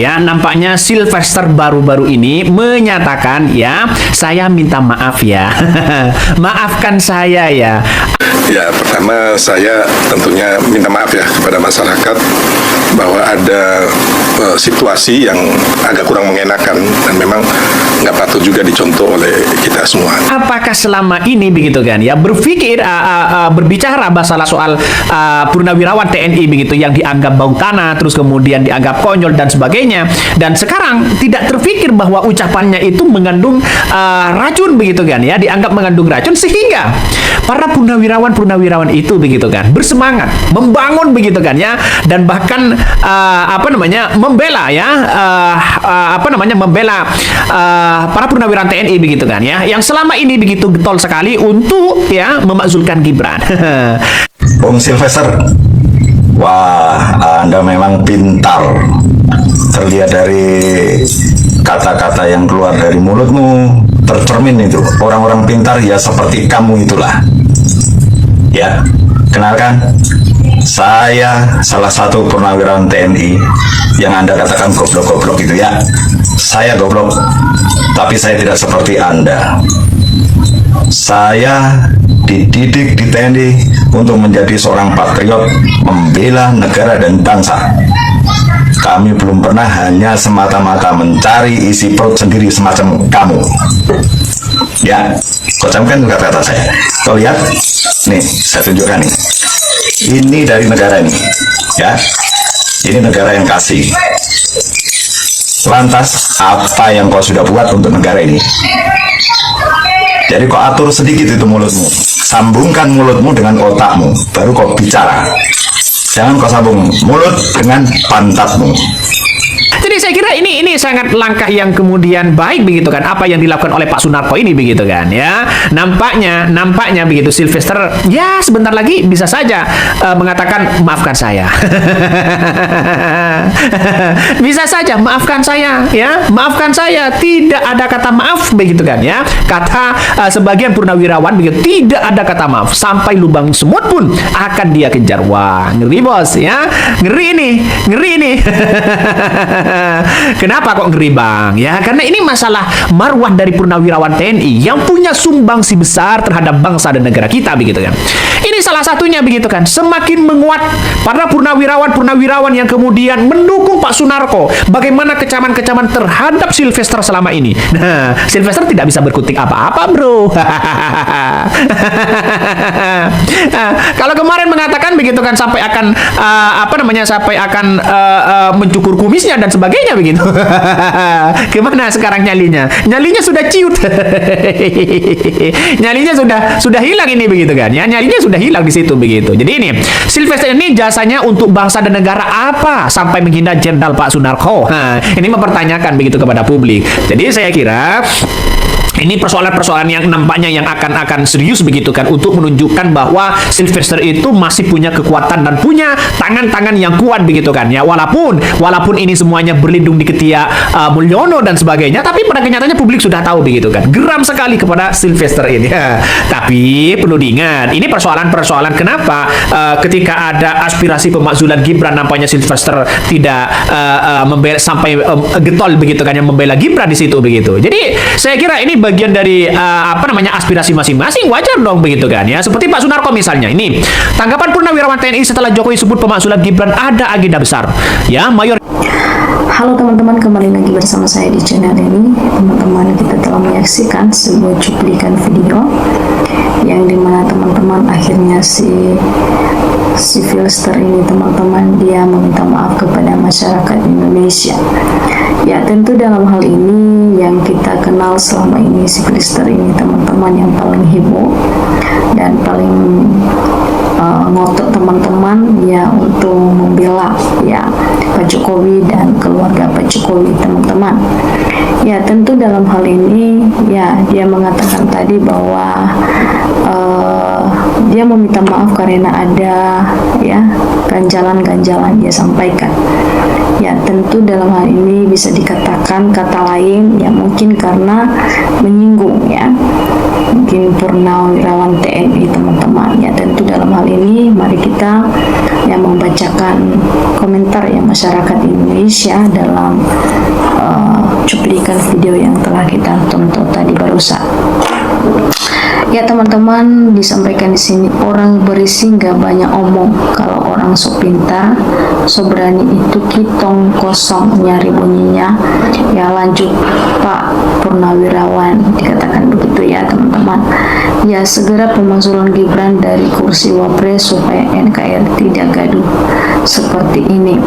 ya, nampaknya Sylvester baru-baru ini menyatakan ya, saya minta maaf ya. Maafkan saya ya. Ya, pertama saya tentunya minta maaf ya kepada masyarakat bahwa ada situasi yang agak kurang mengenakan dan memang nggak patut juga dicontoh oleh kita semua. Apakah selama ini begitu kan ya, berpikir berbicara masalah soal purnawirawan TNI begitu yang dianggap bau tanah, terus kemudian dianggap konyol dan sebagainya, dan sekarang tidak terpikir bahwa ucapannya itu mengandung racun begitu kan ya, dianggap mengandung racun, sehingga para purnawirawan itu begitu kan bersemangat membangun begitu kan ya, dan bahkan membela ya membela para purnawirawan TNI begitu kan ya, yang selama ini begitu getol sekali untuk ya memakzulkan Gibran. Bung Sylvester, wah, Anda memang pintar. Terlihat dari kata-kata yang keluar dari mulutmu, tercermin itu. Orang-orang pintar ya seperti kamu itulah. Ya, kenalkan, saya salah satu purnawirawan TNI yang Anda katakan goblok-goblok itu ya. Saya goblok, tapi saya tidak seperti Anda. Saya dididik di TNI untuk menjadi seorang patriot, membela negara dan bangsa. Kami belum pernah hanya semata-mata mencari isi perut sendiri semacam kamu. Ya, kau camkan kata-kata saya. Kau lihat, nih, saya tunjukkan nih. Ini dari negara ini, ya. Ini negara yang kasih. Lantas, apa yang kau sudah buat untuk negara ini? Jadi kau atur sedikit itu mulutmu. Sambungkan mulutmu dengan otakmu, baru kau bicara. Jangan kau sambung mulut dengan pantatmu. Jadi saya kira ini sangat langkah yang kemudian baik begitu kan, apa yang dilakukan oleh Pak Sunarko ini begitu kan ya. Nampaknya begitu Sylvester ya sebentar lagi bisa saja mengatakan maafkan saya. Bisa saja maafkan saya ya, maafkan saya, tidak ada kata maaf begitu kan ya. Kata sebagian purnawirawan begitu, tidak ada kata maaf, sampai lubang semut pun akan dia kejar. Wah, ngeri bos ya, ngeri ini. Kenapa kok ngeri bang? Ya karena ini masalah marwah dari purnawirawan TNI yang punya sumbangsi besar terhadap bangsa dan negara kita begitu kan. Ini salah satunya begitu kan. Semakin menguat para purnawirawan yang kemudian mendukung Pak Sunarko. Bagaimana kecaman-kecaman terhadap Sylvester selama ini. Nah, Sylvester tidak bisa berkutik apa-apa bro. Kalau kemarin mengatakan begitu kan sampai akan mencukur kumisnya dan sebagainya begitu. Gimana sekarang nyalinya? Nyalinya sudah ciut. Nyalinya sudah hilang ini begitu kan? Ya, nyalinya sudah hilang di situ begitu. Jadi ini Sylvester ini jasanya untuk bangsa dan negara apa sampai menghina Jenderal Pak Sunarko? Nah, ini mempertanyakan begitu kepada publik. Jadi saya kira ini persoalan-persoalan yang nampaknya yang akan serius begitu kan, untuk menunjukkan bahwa Sylvester itu masih punya kekuatan dan punya tangan-tangan yang kuat begitu kan ya, walaupun ini semuanya berlindung di ketiak Mulyono dan sebagainya, tapi pada kenyataannya publik sudah tahu begitu kan, geram sekali kepada Sylvester ini. Tapi perlu diingat, ini persoalan-persoalan kenapa ketika ada aspirasi pemakzulan Gibran, nampaknya Sylvester tidak membela sampai getol begitu kan, yang membela Gibran di situ begitu. Jadi saya kira ini bagian dari aspirasi masing-masing, wajar dong begitu kan ya. Seperti Pak Sunarko misalnya, ini tanggapan purnawirawan TNI setelah Jokowi sebut pemakzulan Gibran ada agenda besar ya, mayor. Halo teman-teman, kembali lagi bersama saya di channel ini. Teman-teman, kita telah menyaksikan sebuah cuplikan video yang dimana teman-teman akhirnya si Sylvester ini teman-teman dia meminta maaf kepada masyarakat Indonesia. Ya tentu dalam hal ini yang kita kenal selama ini Sylvester ini teman-teman yang paling heboh dan paling ngotot teman-teman ya untuk membela ya Pak Jokowi dan keluarga Pak Jokowi teman-teman. Ya tentu dalam hal ini ya dia mengatakan tadi bahwa dia meminta maaf karena ada ya ganjalan-ganjalan dia sampaikan. Ya tentu dalam hal ini bisa dikatakan kata lain ya mungkin karena menyinggung ya mungkin purnawirawan TNI teman-teman. Ya tentu dalam hal ini mari kita yang membacakan komentar ya masyarakat masyarakat Indonesia dalam cuplikan video yang telah kita tonton tadi barusan. Ya teman-teman, disampaikan di sini orang berisi nggak banyak omong. Kalau orang sok pintar, sok berani itu kitong kosong nyari bunyinya. Ya lanjut Pak Purnawirawan, dikatakan begitu ya teman-teman. Ya segera pemakzulan Gibran dari kursi Wapres supaya NKRI tidak gaduh seperti ini.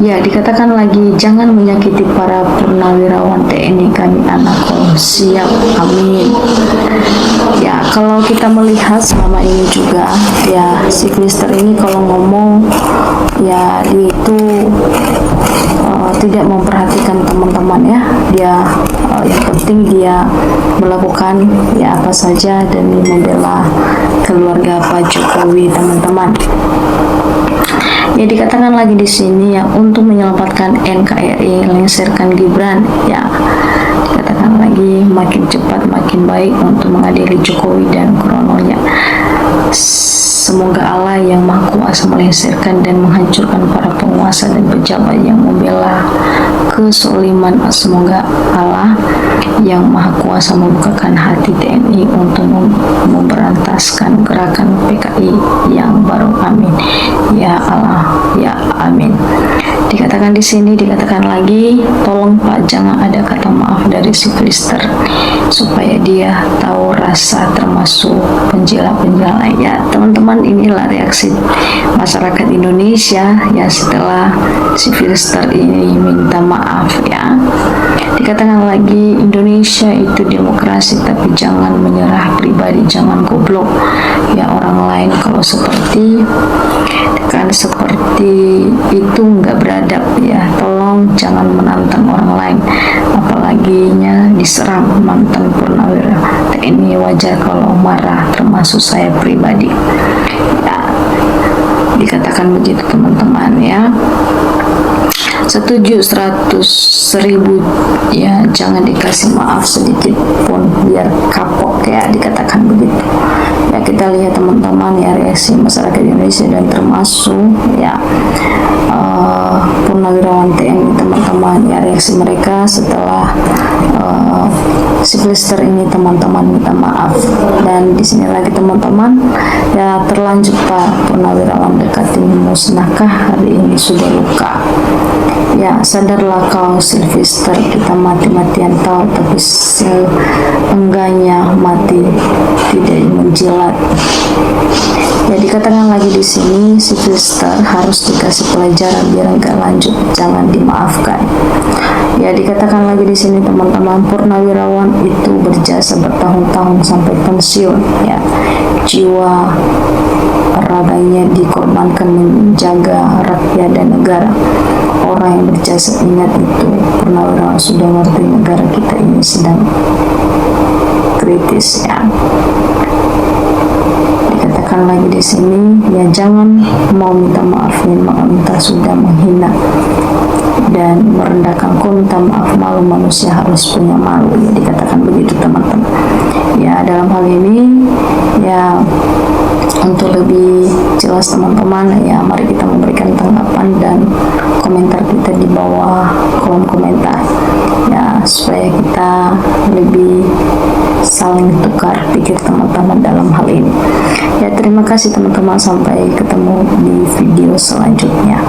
Ya dikatakan lagi jangan menyakiti para purnawirawan TNI kami anak siap, amin. Ya kalau kita melihat selama ini juga ya si Klister ini kalau ngomong ya dia itu tidak memperhatikan teman-teman ya. Dia yang penting dia melakukan ya apa saja demi membela keluarga Pak Jokowi teman-teman. Ya dikatakan lagi di sini ya untuk menyelamatkan NKRI lengserkan Gibran ya. Dikatakan lagi makin cepat makin baik untuk mengadili Jokowi dan krononya. Semoga Allah yang Maha Kuasa melengsarkan dan menghancurkan para penguasa dan pejabat yang membela kesoliman. Semoga Allah yang Maha Kuasa membukakan hati TNI untuk memberantaskan gerakan PKI yang baru. Amin. Ya Allah, ya amin. Dikatakan di sini, dikatakan lagi, tolong Pak jangan ada kata maaf dari si Klister supaya dia tahu rasa termasuk penjela-penjela. Ya teman-teman, inilah reaksi masyarakat Indonesia ya setelah si Klister ini minta maaf ya. Dikatakan lagi Indonesia itu demokrasi tapi jangan menyerah pribadi, jangan goblok ya orang lain kalau seperti itu nggak beradab ya. Tolong jangan menantang orang lain apalaginya diserang mantan purnawira TNI. Wajar kalau marah termasuk saya pribadi ya. Dikatakan begitu teman-teman ya. Setuju 100.000 ya, jangan dikasih maaf sedikit pun biar kapok ya, dikatakan begitu ya. Kita lihat teman-teman ya reaksi masyarakat Indonesia dan termasuk ya purnawirawan TNI teman-teman ya, reaksi mereka setelah si Klister ini teman-teman minta maaf. Dan di sini lagi teman-teman ya, terlanjur Pak Purnawirawan dekati musnahkah hari ini sudah luka ya. Sadarlah kau Sylvester, kita mati-matian tahu tapi enggaknya mati tidak menjilat ya. Dikatakan lagi di sini Sylvester harus dikasih pelajaran biar enggak lanjut, jangan dimaafkan ya. Dikatakan lagi di sini teman-teman, purnawirawan itu berjasa bertahun-tahun sampai pensiun ya, jiwa raganya dikorbankan menjaga rakyat dan negara. Orang yang berjasa ingat itu, purnawirawan sudah ngerti negara kita ini sedang kritis ya. Dikatakan lagi di sini ya, jangan mau minta maaf nih, minta sudah menghina dan merendahkan. Kau minta maaf, malu manusia harus punya malu ya. Dikatakan begitu teman-teman ya. Dalam hal ini ya, untuk lebih jelas teman-teman ya, mari kita memberikan tanggapan dan komentar kita di bawah kolom komentar ya, supaya kita lebih saling tukar pikir teman-teman dalam hal ini ya. Terima kasih teman-teman, sampai ketemu di video selanjutnya.